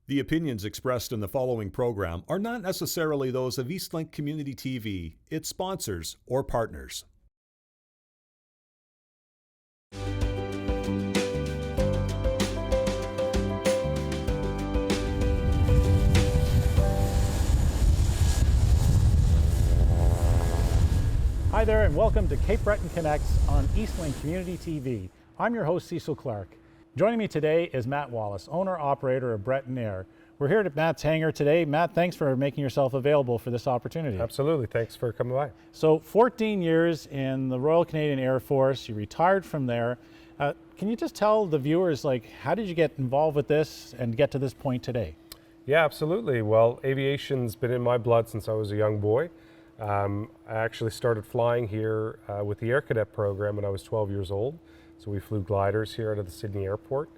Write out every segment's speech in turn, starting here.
The opinions expressed in the following program are not necessarily those of Eastlink Community TV, its sponsors, or partners. Hi there and welcome to Cape Breton Connects on Eastlink Community TV. I'm your host Cecil Clark. Joining me today is Matt Wallace, owner-operator of Breton Air. We're here at Matt's hangar today. Matt, thanks for making yourself available for this opportunity. Absolutely, thanks for coming by. So 14 years in the Royal Canadian Air Force, you retired from there. Can you just tell the viewers, how did you get involved with this and get to this point today? Yeah, absolutely. Well, aviation's been in my blood since I was a young boy. I actually started flying here with the Air Cadet program when I was 12 years old. So we flew gliders here out of the Sydney airport.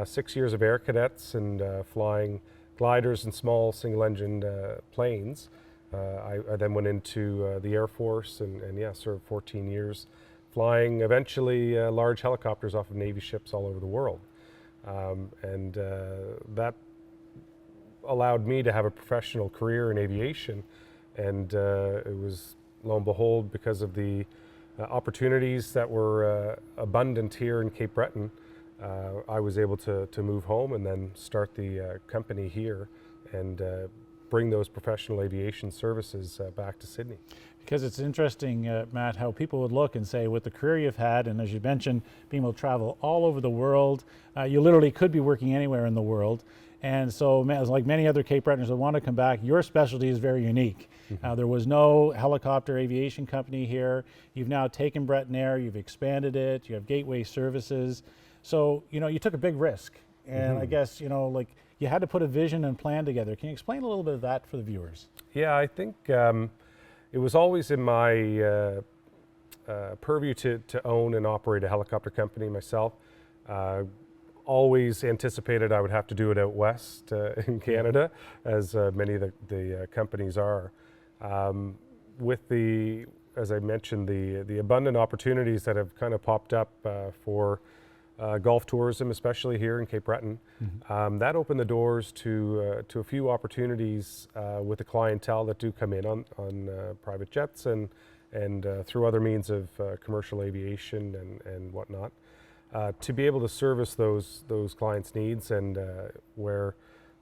6 years of Air Cadets and flying gliders and small single-engined planes. I then went into the Air Force and served 14 years flying eventually large helicopters off of Navy ships all over the world. That allowed me to have a professional career in aviation. And it was, lo and behold, because of the opportunities that were abundant here in Cape Breton, I was able to move home and then start the company here and bring those professional aviation services back to Sydney. Because it's interesting, Matt, how people would look and say, with the career you've had, and as you mentioned, being able to travel all over the world, you literally could be working anywhere in the world. And so, like many other Cape Bretoners that want to come back, your specialty is very unique. There was no helicopter aviation company here. You've now taken Breton Air, you've expanded it, you have gateway services. So, you took a big risk. And I guess, you had to put a vision and plan together. Can you explain a little bit of that for the viewers? Yeah, I think it was always in my purview to own and operate a helicopter company myself. Always anticipated I would have to do it out west in Canada, as many of the companies are. With the, as I mentioned, the abundant opportunities that have kind of popped up for golf tourism, especially here in Cape Breton, that opened the doors to a few opportunities with the clientele that do come in on private jets and through other means of commercial aviation and whatnot. To be able to service those clients' needs and where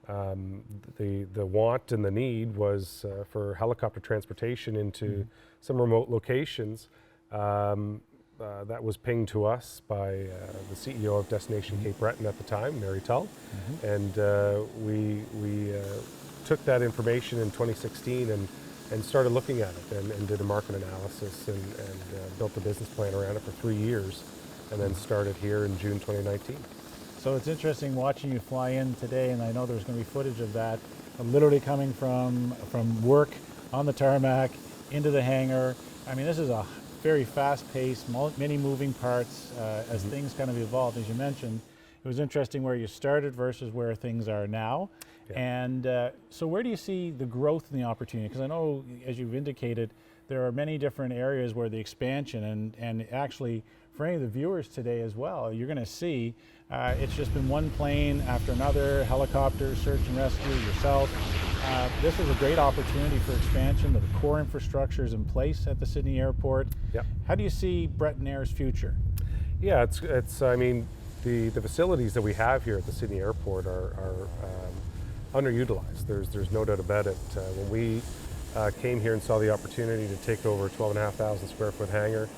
the want and the need was for helicopter transportation into some remote locations, that was pinged to us by the CEO of Destination Cape Breton at the time, Mary Tull, and we took that information in 2016 and started looking at it and did a market analysis and built a business plan around it for 3 years. And then started here in June 2019. So it's interesting watching you fly in today, and I know there's going to be footage of that, literally coming from work on the tarmac into the hangar. I mean, this is a very fast-paced, many moving parts as things kind of evolved. As you mentioned, it was interesting where you started versus where things are now. Yeah. And so where do you see the growth and the opportunity? Because I know, as you've indicated, there are many different areas where the expansion and actually for any of the viewers today as well, you're going to see it's just been one plane after another, helicopter, search and rescue, yourself. This is a great opportunity for expansion. The core infrastructure is in place at the Sydney airport. Yep. How do you see Breton Air's future? Yeah, it's I mean, the facilities that we have here at the Sydney airport are underutilized. There's no doubt about it. When we came here and saw the opportunity to take over a 12,500 square foot hangar,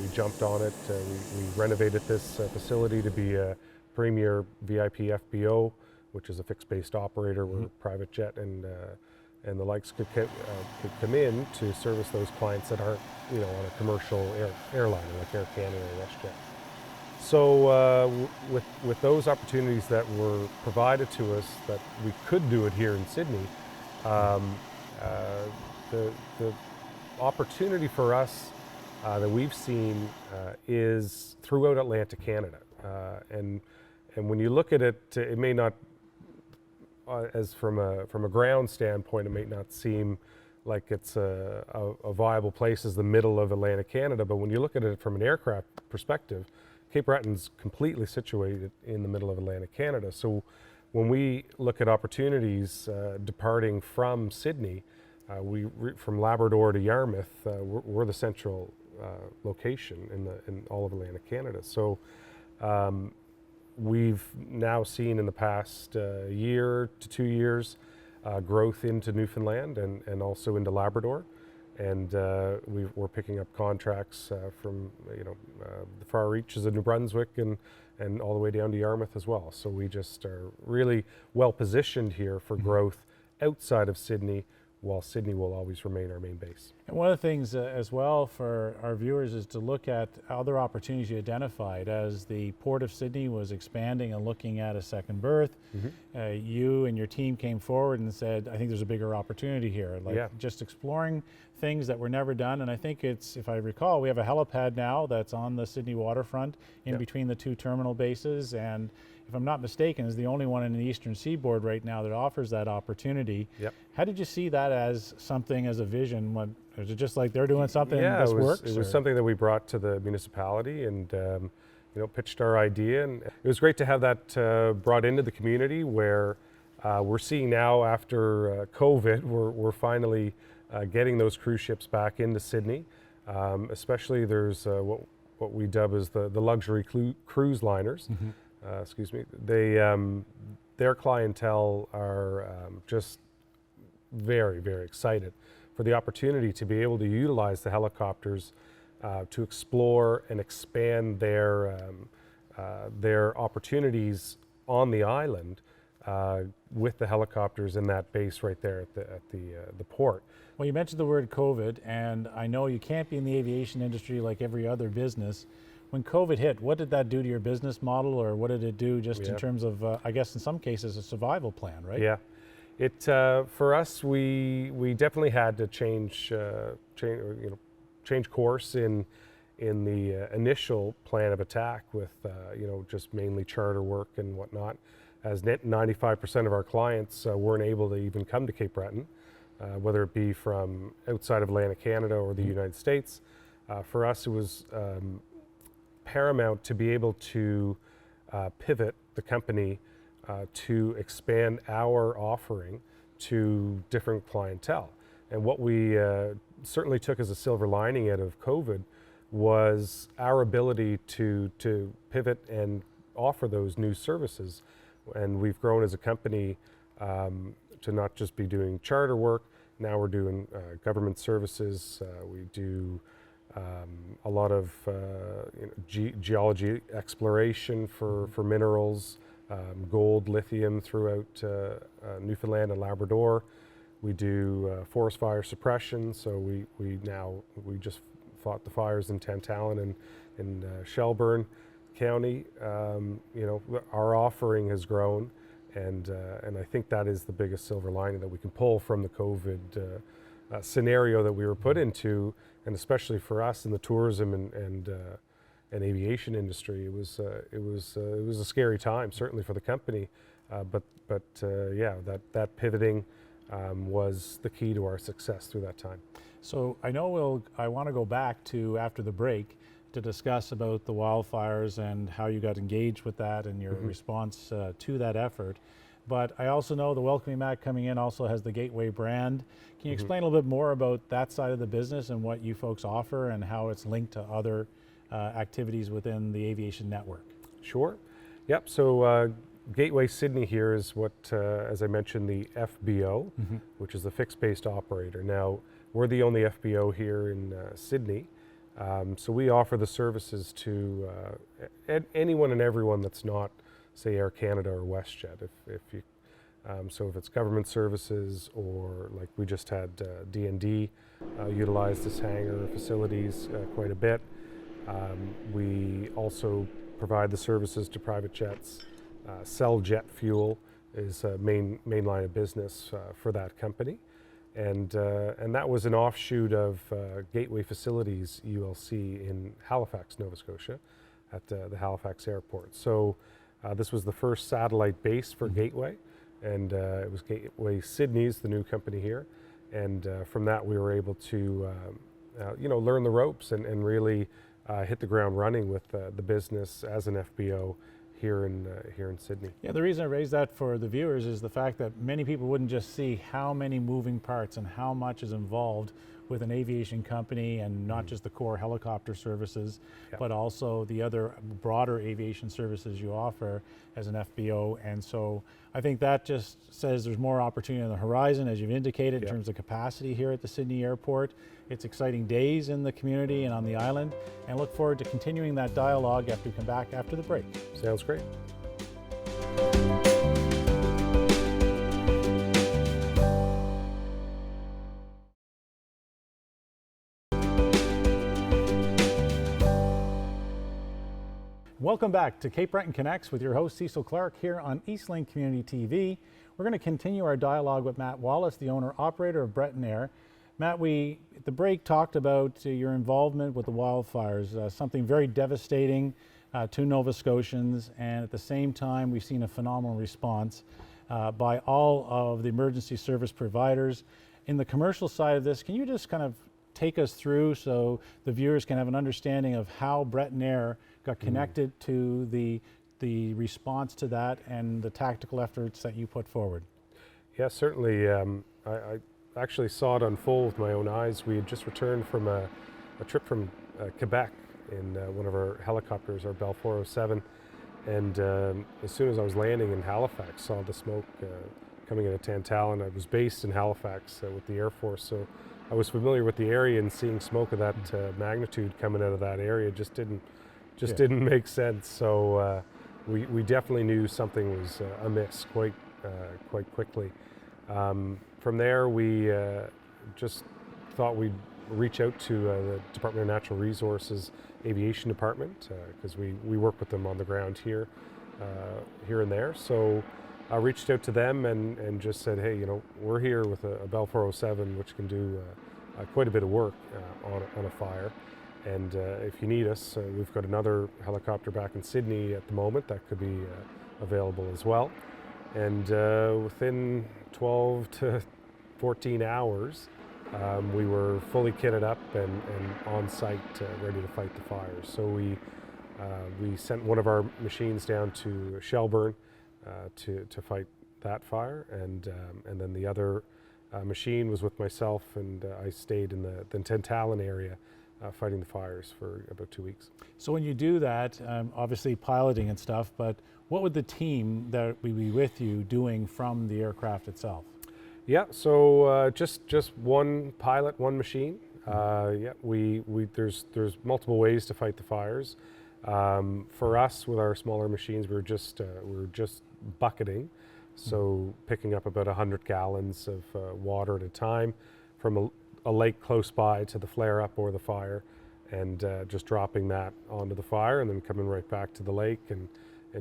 we jumped on it. We renovated this facility to be a premier VIP FBO, which is a fixed-based operator where private jet and the likes could come in to service those clients that aren't, on a commercial airliner like Air Canada or WestJet. So with those opportunities that were provided to us, that we could do it here in Sydney, the opportunity for us that we've seen is throughout Atlantic Canada, and when you look at it, it may not, as from a ground standpoint, it may not seem like it's a viable place as the middle of Atlantic Canada, but when you look at it from an aircraft perspective, Cape Breton's completely situated in the middle of Atlantic Canada. So when we look at opportunities departing from Sydney, from Labrador to Yarmouth, we're the central location in all of Atlantic Canada. So we've now seen in the past year to 2 years growth into Newfoundland and also into Labrador. And we're picking up contracts from the far reaches of New Brunswick and all the way down to Yarmouth as well. So we just are really well positioned here for growth outside of Sydney, while Sydney will always remain our main base. And one of the things as well for our viewers is to look at other opportunities you identified as the Port of Sydney was expanding and looking at a second berth. You and your team came forward and said, I think there's a bigger opportunity here, just exploring things that were never done. And I think it's, if I recall, we have a helipad now that's on the Sydney waterfront in between the two terminal bases, and if I'm not mistaken, is the only one in the Eastern Seaboard right now that offers that opportunity. How did you see that as something, as a vision? Is it just like they're doing something this works? It was something that we brought to the municipality and pitched our idea, and it was great to have that brought into the community where we're seeing now after COVID, we're finally getting those cruise ships back into Sydney. Especially there's what we dub as the luxury cruise liners. Excuse me. Their clientele are just very, very excited for the opportunity to be able to utilize the helicopters to explore and expand their opportunities on the island with the helicopters in that base right there at the port. Well, you mentioned the word COVID, and I know you can't be in the aviation industry like every other business. When COVID hit, what did that do to your business model, or what did it do just in terms of, I guess in some cases, a survival plan, right? Yeah, it for us, we definitely had to change course in the initial plan of attack with just mainly charter work and whatnot, as 95% of our clients weren't able to even come to Cape Breton, whether it be from outside of Atlantic Canada or the United States. For us, it was paramount to be able to pivot the company to expand our offering to different clientele. And what we certainly took as a silver lining out of COVID was our ability to pivot and offer those new services. And we've grown as a company to not just be doing charter work. Now we're doing government services. We do a lot of geology exploration for minerals, gold, lithium throughout Newfoundland and Labrador. We do forest fire suppression, so we just fought the fires in Tantallon and in Shelburne County. Our offering has grown, and I think that is the biggest silver lining that we can pull from the COVID scenario that we were put into, and especially for us in the tourism and aviation industry. It was a scary time, certainly for the company, but that pivoting was the key to our success through that time. So I know I want to go back to after the break to discuss about the wildfires and how you got engaged with that and your response to that effort. But I also know the Welcoming Mat coming in also has the Gateway brand. Can you explain a little bit more about that side of the business and what you folks offer and how it's linked to other activities within the aviation network? Sure. Yep. So Gateway Sydney here is what, as I mentioned, the FBO, which is the fixed-based operator. Now, we're the only FBO here in Sydney. So we offer the services to anyone and everyone that's not, say, Air Canada or WestJet. So if it's government services, or like we just had D&D utilize this hangar facilities quite a bit. We also provide the services to private jets. Sell jet fuel is a main line of business for that company. And that was an offshoot of Gateway Facilities ULC in Halifax, Nova Scotia, at the Halifax airport. So this was the first satellite base for Gateway, and it was Gateway Sydney's the new company here. And from that, we were able to learn the ropes and really hit the ground running with the business as an FBO here in Sydney. Yeah, the reason I raised that for the viewers is the fact that many people wouldn't just see how many moving parts and how much is involved with an aviation company, and not just the core helicopter services, but also the other broader aviation services you offer as an FBO. And so I think that just says there's more opportunity on the horizon, as you've indicated, in terms of capacity here at the Sydney Airport. It's exciting days in the community and on the island, and look forward to continuing that dialogue after we come back after the break. Sounds great. Welcome back to Cape Breton Connects with your host Cecil Clark here on Eastlink Community TV. We're going to continue our dialogue with Matt Wallace, the owner-operator of Breton Air. Matt, we at the break talked about your involvement with the wildfires, something very devastating to Nova Scotians, and at the same time we've seen a phenomenal response by all of the emergency service providers. In the commercial side of this, can you just kind of take us through so the viewers can have an understanding of how Breton Air got connected to the response to that and the tactical efforts that you put forward? Yeah, certainly. I actually saw it unfold with my own eyes. We had just returned from a trip from Quebec in one of our helicopters, our Bell 407, and as soon as I was landing in Halifax, saw the smoke coming out of Tantallon. I was based in Halifax with the Air Force, so I was familiar with the area, and seeing smoke of that magnitude coming out of that area just didn't make sense. So we definitely knew something was amiss quite quickly. From there, we just thought we'd reach out to the Department of Natural Resources Aviation Department, because we work with them on the ground here and there. So I reached out to them and just said, hey, we're here with a Bell 407, which can do quite a bit of work on a fire. And if you need us, we've got another helicopter back in Sydney at the moment that could be available as well. And within 12 to 14 hours, we were fully kitted up and on site, ready to fight the fires. So we sent one of our machines down to Shelburne to fight that fire, and then the other machine was with myself, and I stayed in the Tantallon area fighting the fires for about 2 weeks. So when you do that, obviously piloting and stuff, but what would the team that would be with you doing from the aircraft itself? Yeah, so just one pilot, one machine. There's multiple ways to fight the fires. For us, with our smaller machines, we were just bucketing, so picking up about 100 gallons of water at a time from a lake close by to the flare-up or the fire, and just dropping that onto the fire, and then coming right back to the lake and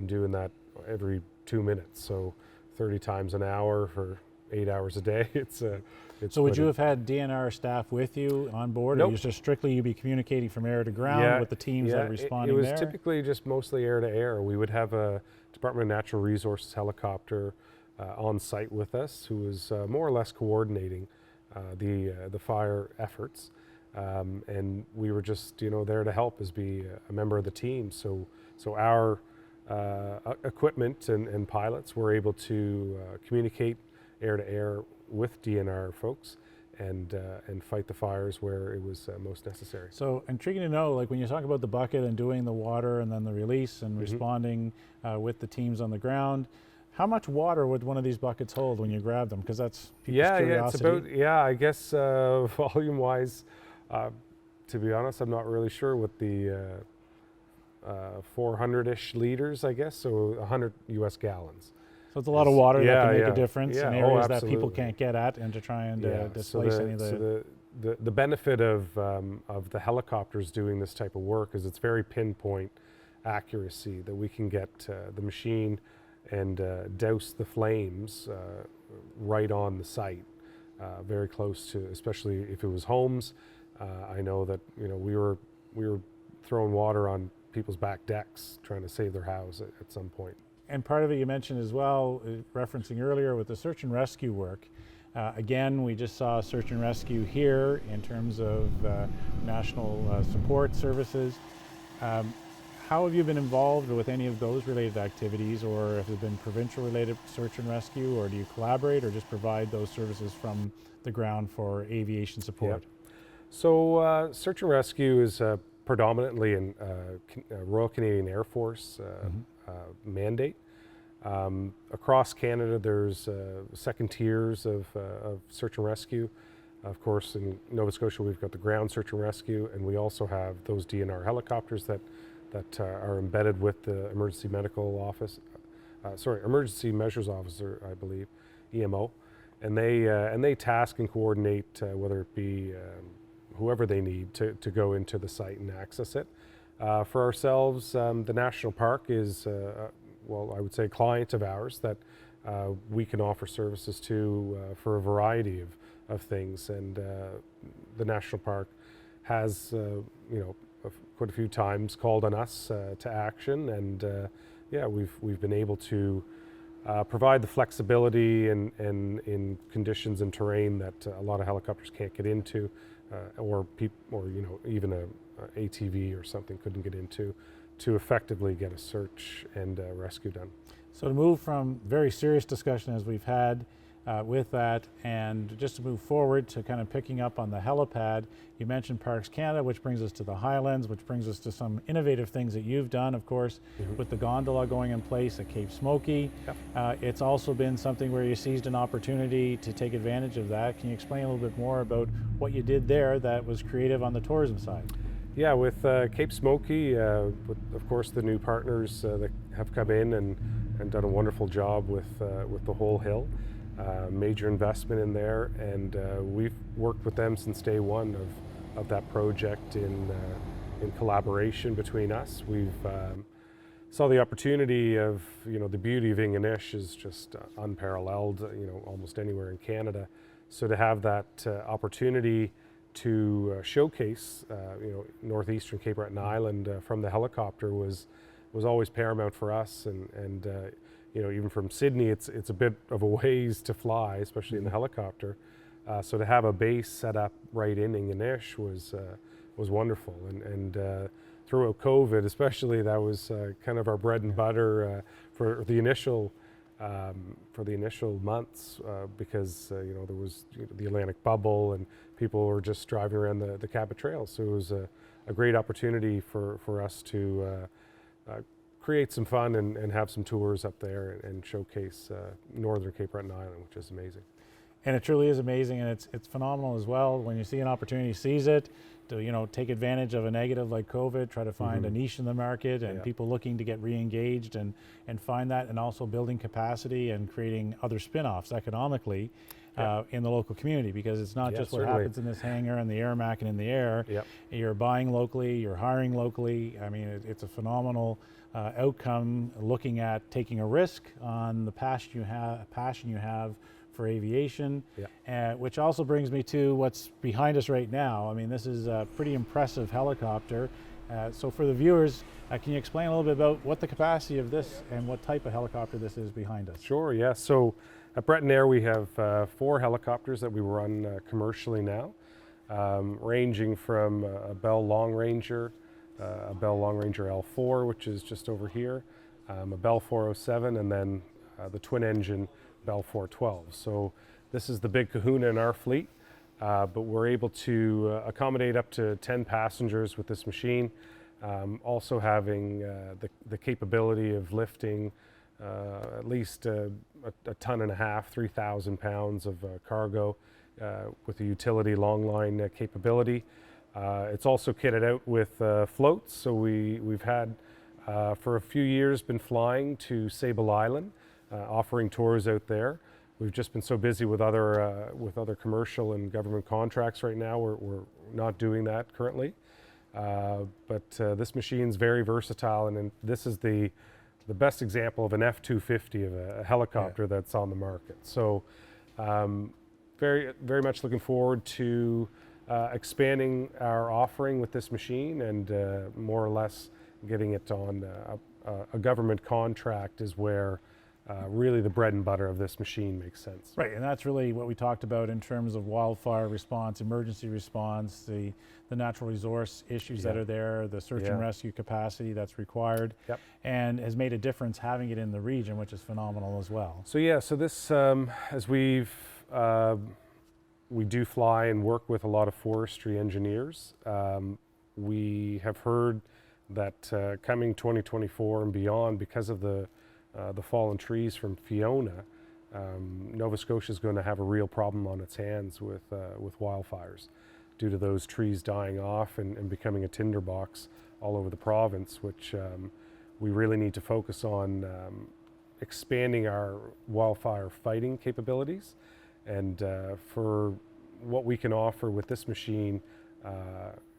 doing that every 2 minutes. So 30 times an hour for 8 hours a day. So would you have had DNR staff with you on board? Nope. Or just strictly you'd be communicating from air to ground with the teams that are responding there? It was typically just mostly air to air. We would have a Department of Natural Resources helicopter on site with us, who was more or less coordinating the fire efforts, and we were just there to help as be a member of the team. So our equipment and pilots were able to communicate air to air with DNR folks and fight the fires where it was most necessary. So intriguing to know, like when you talk about the bucket and doing the water and then the release and responding with the teams on the ground, how much water would one of these buckets hold when you grab them? Because that's people's curiosity. It's about, I guess volume-wise, to be honest, I'm not really sure what the 400-ish liters, I guess, so 100 US gallons. So it's a lot of water that can make a difference in areas that people absolutely. can't get at, and to try and displace any of the... So the benefit of the helicopters doing this type of work is it's very pinpoint accuracy, that we can get the machine and douse the flames right on the site, very close to, especially if it was homes. I know that we were throwing water on people's back decks trying to save their house at some point. And part of it you mentioned as well, referencing earlier with the search and rescue work. Again, we just saw search and rescue here in terms of national support services. How how have you been involved with any of those related activities, or have there been provincial related search and rescue, or do you collaborate or just provide those services from the ground for aviation support? So search and rescue is predominantly a Royal Canadian Air Force mandate. Across Canada, there's second tiers of search and rescue. Of course, in Nova Scotia, we've got the ground search and rescue, and we also have those DNR helicopters that are embedded with the emergency medical office, emergency measures officer, I believe, EMO, and they task and coordinate whether it be whoever they need to go into the site and access it. For ourselves, the national park is, well, I would say, a client of ours that we can offer services to for a variety of things, and the national park has, quite a few times called on us to action, and yeah, we've been able to provide the flexibility in conditions and terrain that a lot of helicopters can't get into, or even a ATV or something couldn't get into, to effectively get a search and rescue done. So to move from very serious discussion as we've had with that, and just to move forward to kind of picking up on the helipad, you mentioned Parks Canada, which brings us to the Highlands, which brings us to some innovative things that you've done, of course, with the gondola going in place at Cape Smokey. Yep. It's also been something where you seized an opportunity to take advantage of that. Can you explain a little bit more about what you did there that was creative on the tourism side? Yeah, with Cape Smokey, with, of course, the new partners that have come in and done a wonderful job with the whole hill. Major investment in there, and we've worked with them since day one of that project in collaboration between us. We've saw the opportunity of, the beauty of Ingonish is just unparalleled, almost anywhere in Canada. So to have that opportunity to showcase, northeastern Cape Breton Island from the helicopter was always paramount for us, and even from Sydney, it's a bit of a ways to fly, especially in the helicopter. So to have a base set up right in Ingonish was wonderful, and throughout COVID, especially, that was kind of our bread and butter for the initial months, because there was the Atlantic bubble and people were just driving around the Cabot Trail. So it was a great opportunity for us to create some fun and have some tours up there and showcase northern Cape Breton Island, which is amazing. And it truly is amazing, and it's phenomenal as well. When you see an opportunity, seize it, to take advantage of a negative like COVID, try to find a niche in the market, and people looking to get re-engaged and find that, and also building capacity and creating other spin-offs economically in the local community, because it's not just what happens in this hangar and the airmac and in the air. You're buying locally, you're hiring locally. I mean, it's a phenomenal outcome, looking at taking a risk on the passion you have for aviation, which also brings me to what's behind us right now. I mean, this is a pretty impressive helicopter. So for the viewers, can you explain a little bit about what the capacity of this and what type of helicopter this is behind us? Sure, yeah. So at Breton Air, we have 4 helicopters that we run commercially now, ranging from a Bell Long Ranger, a Bell Long Ranger L4, which is just over here, a Bell 407, and then the twin engine Bell 412. So this is the big kahuna in our fleet, but we're able to accommodate up to 10 passengers with this machine, also having the capability of lifting at least a ton and a half, 3,000 pounds of cargo with a utility long line capability. It's also kitted out with floats, so we've had for a few years been flying to Sable Island, offering tours out there. We've just been so busy with other commercial and government contracts right now, we're not doing that currently. But this machine's very versatile, and this is the best example of an F-250 of a helicopter that's on the market. So very, very much looking forward to expanding our offering with this machine, and more or less getting it on a government contract is where really the bread and butter of this machine makes sense. Right, and that's really what we talked about in terms of wildfire response, emergency response, the natural resource issues that are there, the search and rescue capacity that's required, and has made a difference having it in the region, which is phenomenal as well. So yeah, so this, as we do fly and work with a lot of forestry engineers, we have heard that coming 2024 and beyond, because of the fallen trees from Fiona, Nova Scotia is going to have a real problem on its hands with wildfires due to those trees dying off and becoming a tinderbox all over the province, which we really need to focus on expanding our wildfire fighting capabilities. And for what we can offer with this machine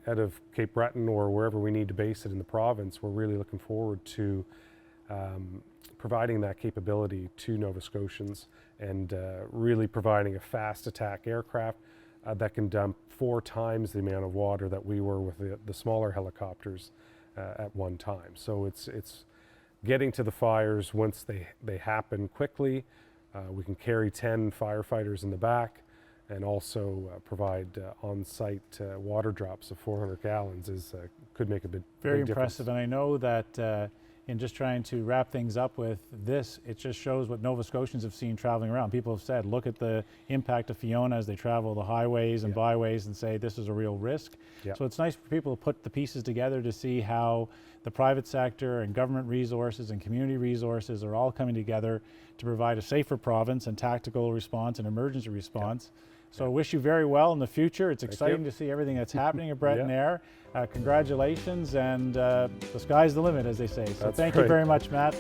out of Cape Breton or wherever we need to base it in the province, we're really looking forward to providing that capability to Nova Scotians and really providing a fast attack aircraft that can dump 4 times the amount of water that we were with the smaller helicopters at one time. So it's getting to the fires once they happen quickly. We can carry 10 firefighters in the back and also provide on-site water drops of 400 gallons could make a big difference. Very impressive, and I know that in just trying to wrap things up with this, it just shows what Nova Scotians have seen traveling around. People have said, look at the impact of Fiona as they travel the highways and byways and say this is a real risk. So it's nice for people to put the pieces together to see how the private sector and government resources and community resources are all coming together to provide a safer province and tactical response and emergency response. So I wish you very well in the future. It's exciting to see everything that's happening at Breton Air. Congratulations, and the sky's the limit, as they say. So thank you very much, Matt.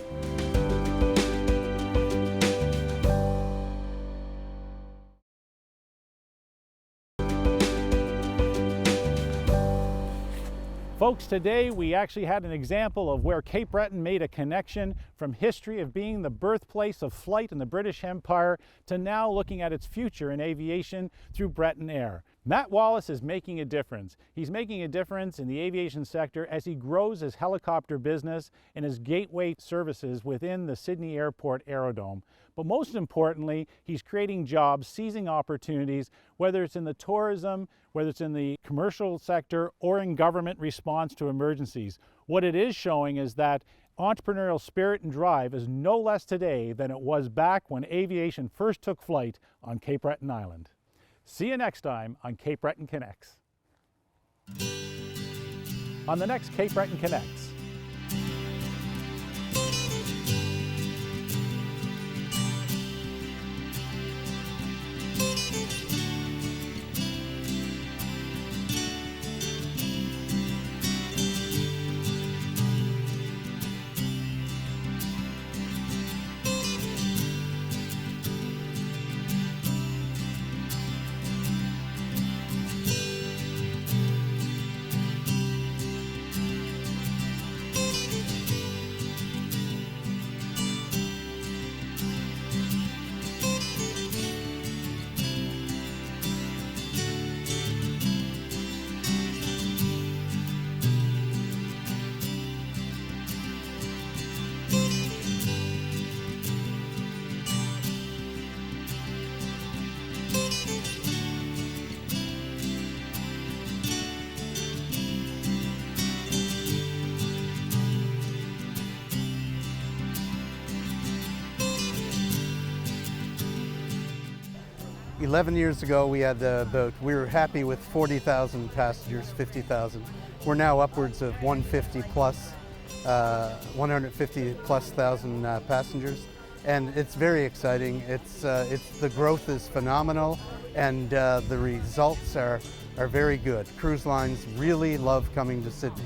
Folks, today we actually had an example of where Cape Breton made a connection from history of being the birthplace of flight in the British Empire to now looking at its future in aviation through Breton Air. Matt Wallace is making a difference. He's making a difference in the aviation sector as he grows his helicopter business and his gateway services within the Sydney Airport Aerodrome. But most importantly, he's creating jobs, seizing opportunities, whether it's in the tourism, whether it's in the commercial sector, or in government response to emergencies. What it is showing is that entrepreneurial spirit and drive is no less today than it was back when aviation first took flight on Cape Breton Island. See you next time on Cape Breton Connects. On the next Cape Breton Connects. $11 years ago, we had we were happy with 40,000 passengers, 50,000. We're now upwards of 150 plus, 150 plus thousand passengers, and it's very exciting. The growth is phenomenal, and the results are very good. Cruise lines really love coming to Sydney.